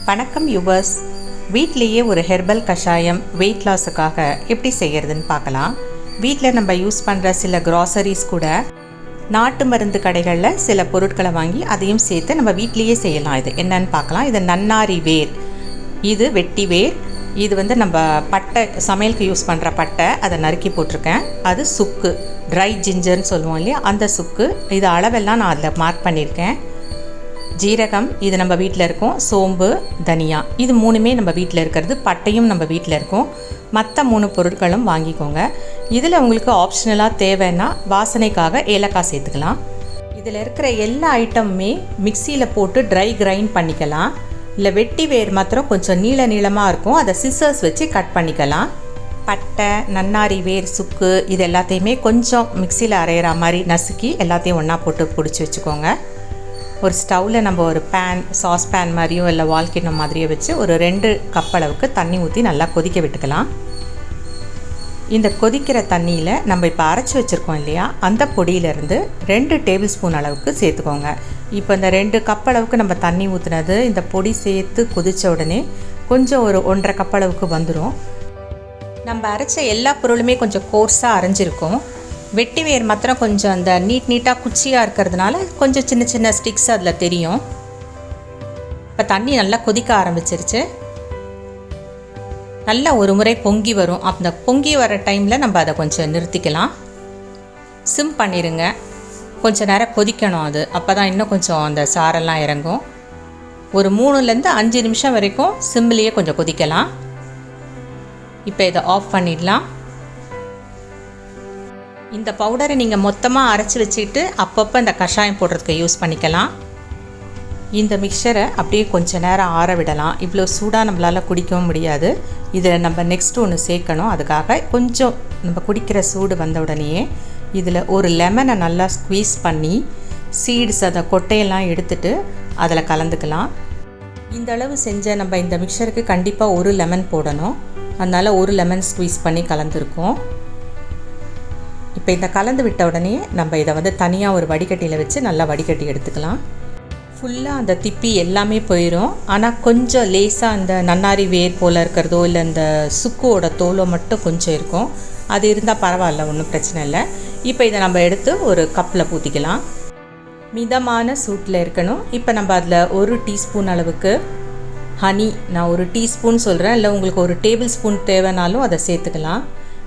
வணக்கம் யுவர்ஸ். வீட்லேயே ஒரு ஹெர்பல் கஷாயம் வெயிட் லாஸுக்காக எப்படி செய்கிறதுன்னு பார்க்கலாம். வீட்டில் நம்ம யூஸ் பண்ணுற சில groceries கூட நாட்டு மருந்து கடைகளில் சில பொருட்களை வாங்கி அதையும் சேர்த்து நம்ம வீட்லேயே செய்யலாம். இது என்னன்னு பார்க்கலாம். இது நன்னாரி வேர், இது வெட்டி வேர், இது நம்ம பட்டை, சமையலுக்கு யூஸ் பண்ணுற பட்டை, அதை நறுக்கி போட்டிருக்கேன். அது சுக்கு, ட்ரை ஜிஞ்சர்னு சொல்லுவோம் இல்லையா, அந்த சுக்கு. இது அளவெல்லாம் நான் அதில் மார்க் பண்ணியிருக்கேன். ஜீரகம், இது நம்ம வீட்டில் இருக்கும். சோம்பு, தனியா, இது மூணுமே நம்ம வீட்டில் இருக்கிறது. பட்டையும் நம்ம வீட்டில் இருக்கும். மற்ற 3 பொருட்களும் வாங்கிக்கோங்க. இதில் உங்களுக்கு ஆப்ஷனலாக தேவைன்னா வாசனைக்காக ஏலக்காய் சேர்த்துக்கலாம். இதில் இருக்கிற எல்லா ஐட்டமுமே மிக்சியில் போட்டு ட்ரை கிரைண்ட் பண்ணிக்கலாம். இல்லை வெட்டி வேர் மாத்திரம் கொஞ்சம் நீளமாக இருக்கும், அதை சிசர்ஸ் வச்சு கட் பண்ணிக்கலாம். பட்டை, நன்னாரி வேர், சுக்கு, இது எல்லாத்தையுமே கொஞ்சம் மிக்சியில் அரைகிற மாதிரி நசுக்கி எல்லாத்தையும் ஒன்றா போட்டு பிடிச்சி வச்சுக்கோங்க. ஒரு ஸ்டவ்வில் நம்ம ஒரு சாஸ் பேன் மாதிரியோ இல்லை வால்கிண்ணம் மாதிரியோ வச்சு ஒரு 2 கப் அளவுக்கு தண்ணி ஊற்றி நல்லா கொதிக்க விட்டுக்கலாம். இந்த கொதிக்கிற தண்ணியில் நம்ம இப்போ அரைச்சி வச்சுருக்கோம் இல்லையா, அந்த பொடியிலேருந்து 2 டேபிள் ஸ்பூன் அளவுக்கு சேர்த்துக்கோங்க. இப்போ இந்த 2 கப் அளவுக்கு நம்ம தண்ணி ஊற்றுனது இந்த பொடி சேர்த்து கொதித்த உடனே கொஞ்சம் ஒரு 1.5 கப் அளவுக்கு வந்துடும். நம்ம அரைச்ச எல்லா பொருளுமே கொஞ்சம் கோர்ஸாக அரைஞ்சிருக்கும். வெட்டி வேர் மாத்திரம் கொஞ்சம் அந்த நீட்டாக குச்சியாக இருக்கிறதுனால கொஞ்சம் சின்ன சின்ன ஸ்டிக்ஸ் அதில் தெரியும். இப்போ தண்ணி நல்லா கொதிக்க ஆரம்பிச்சிருச்சு. நல்லா ஒரு முறை பொங்கி வரும். அந்த பொங்கி வர டைமில் நம்ம அதை கொஞ்சம் நிறுத்திக்கலாம். சிம் பண்ணிடுங்க. கொஞ்சம் நேரம் கொதிக்கணும். அது அப்போ தான் இன்னும் கொஞ்சம் அந்த சாரெல்லாம் இறங்கும். ஒரு 3லேருந்து 5 நிமிஷம் வரைக்கும் சிம்லேயே கொஞ்சம் கொதிக்கலாம். இப்போ இதை ஆஃப் பண்ணிடலாம். இந்த பவுடரை நீங்கள் மொத்தமாக அரைச்சி வச்சுக்கிட்டு அப்பப்போ இந்த கஷாயம் போடுறதுக்கு யூஸ் பண்ணிக்கலாம். இந்த மிக்சரை அப்படியே கொஞ்சம் நேரம் ஆற விடலாம். இவ்வளோ சூடாக நம்மளால் குடிக்கவும் முடியாது. இதில் நம்ம நெக்ஸ்ட்டு ஒன்று சேர்க்கணும். அதுக்காக கொஞ்சம் நம்ம குடிக்கிற சூடு வந்த உடனேயே இதில் ஒரு லெமனை நல்லா ஸ்க்வீஸ் பண்ணி சீட்ஸ், அதை கொட்டையெல்லாம் எடுத்துகிட்டு அதில் கலந்துக்கலாம். இந்த அளவு செஞ்ச நம்ம இந்த மிக்சருக்கு கண்டிப்பாக ஒரு லெமன் போடணும். அதனால் ஒரு லெமன் ஸ்க்வீஸ் பண்ணி கலந்துருக்கோம். இப்போ இந்த கலந்து விட்ட உடனே நம்ம இதை தனியாக ஒரு வடிகட்டியில் வச்சு நல்லா வடிகட்டி எடுத்துக்கலாம். ஃபுல்லாக அந்த திப்பி எல்லாமே போயிடும். ஆனால் கொஞ்சம் லேசாக அந்த நன்னாரி வேர் போல் இருக்கிறதோ இல்லை இந்த சுக்கோட தோலோ மட்டும் கொஞ்சம் இருக்கும். அது இருந்தால் பரவாயில்ல, ஒன்றும் பிரச்சனை இல்லை. இப்போ இதை நம்ம எடுத்து ஒரு கப்பில் ஊற்றிக்கலாம். மிதமான சூட்டில் இருக்கணும். இப்போ நம்ம அதில் 1 டீஸ்பூன் அளவுக்கு ஹனி, நான் 1 டீஸ்பூன் சொல்கிறேன், இல்லை உங்களுக்கு 1 டேபிள் ஸ்பூன் தேவைனாலும் அதை சேர்த்துக்கலாம்.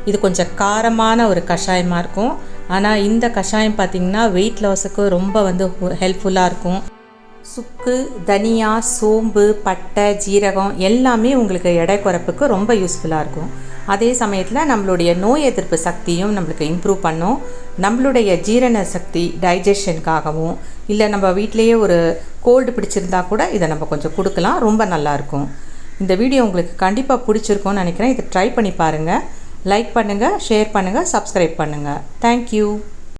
இது கொஞ்சம் காரமான ஒரு கஷாயமாக இருக்கும். ஆனால் இந்த கஷாயம் பார்த்திங்கன்னா வெயிட் லாஸுக்கு ரொம்ப ஹெல்ப்ஃபுல்லாக இருக்கும். சுக்கு, தனியா, சோம்பு, பட்டை, ஜீரகம் எல்லாமே உங்களுக்கு எடை குறைப்புக்கு ரொம்ப யூஸ்ஃபுல்லாக இருக்கும். அதே சமயத்தில் நம்மளுடைய நோய் எதிர்ப்பு சக்தியும் நம்மளுக்கு இம்ப்ரூவ் பண்ணும். நம்மளுடைய ஜீரண சக்தி, டைஜஷனுக்காகவும், இல்லை நம்ம வீட்டிலையே ஒரு கோல்டு பிடிச்சிருந்தா கூட இதை நம்ம கொஞ்சம் கொடுக்கலாம். ரொம்ப நல்லாயிருக்கும். இந்த வீடியோ உங்களுக்கு கண்டிப்பாக பிடிச்சிருக்கும்னு நினைக்கிறேன். இதை ட்ரை பண்ணி பாருங்கள். லைக் பண்ணுங்கள், ஷேர் பண்ணுங்கள், சப்ஸ்கிரைப் பண்ணுங்கள். தேங்க்யூ.